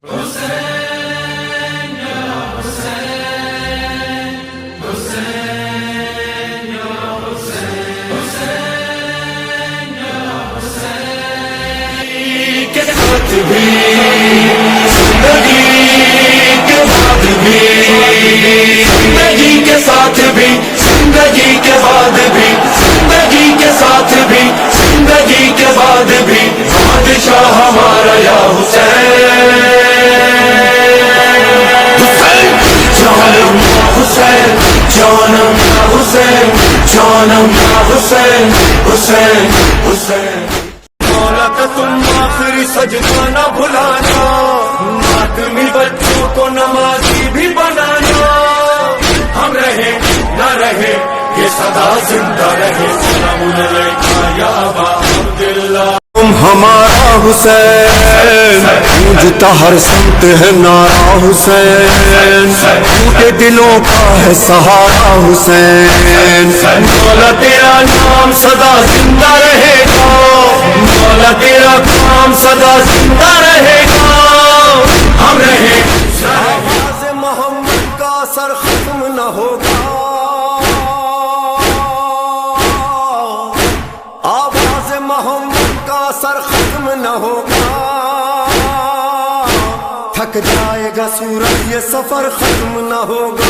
زندگی کے ساتھ بھی زندگی کے بعد بھی زندگی کے ساتھ بھی زندگی کے بعد بھی بادشاہ ہمارا یا حسین جانم یا حسین جانم یا حسین جانم یا حسین حسین حسین مولا کا تم آخری سجدہ نہ بھلانا ماتمی بچوں کو نمازی بھی بنانا ہم رہے نہ رہے یہ صدا زندہ رہے سلام علیکہ یا ابا عبداللہ تم ہمارا حسین گونجتا ہر سمت ہے نعرہ حسین ٹوٹے دلوں کا ہے سہارا حسین مولا تیرا نام سدا زندہ رہے گا مولا تیرا کام سدا زندہ رہے گا ہم رہے آواز محمد کا اثر ختم نہ ہوگا آواز محمد کا اثر ختم نہ ہوگا تھک جائے گا سورج یہ سفر ختم نہ ہوگا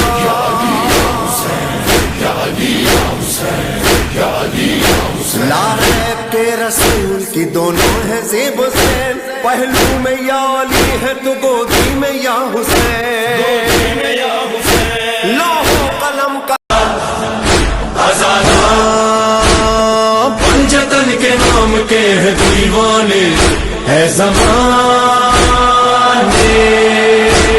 لاریب کے رسول کی دونوں ہے زیب حسین پہلو میں یا علی ہے تو گودی میں یا حسین لوح قلم کا پنجتن کے نام کے ہے دیوانے ہے زمانے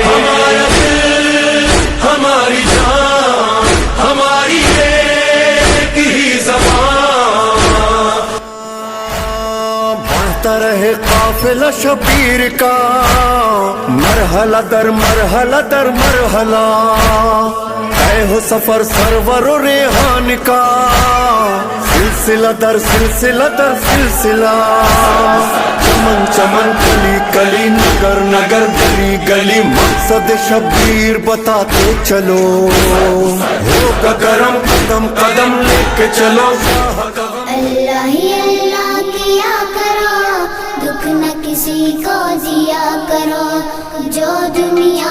ہمارا دل ہماری جان ہماری ایک ہی زبان بڑھتا رہے قافلہ شبیر کا مرحلہ در مرحلہ در مرحلہ طے ہو سفر سرور و ریحان کا سلسلہ در سلسلہ در سلسلہ چمن چمن کلی کلی نگر نگر گلی گلی مقصد شبیر بتاتے چلو ہوگا کرم قدم قدم لے کے چلو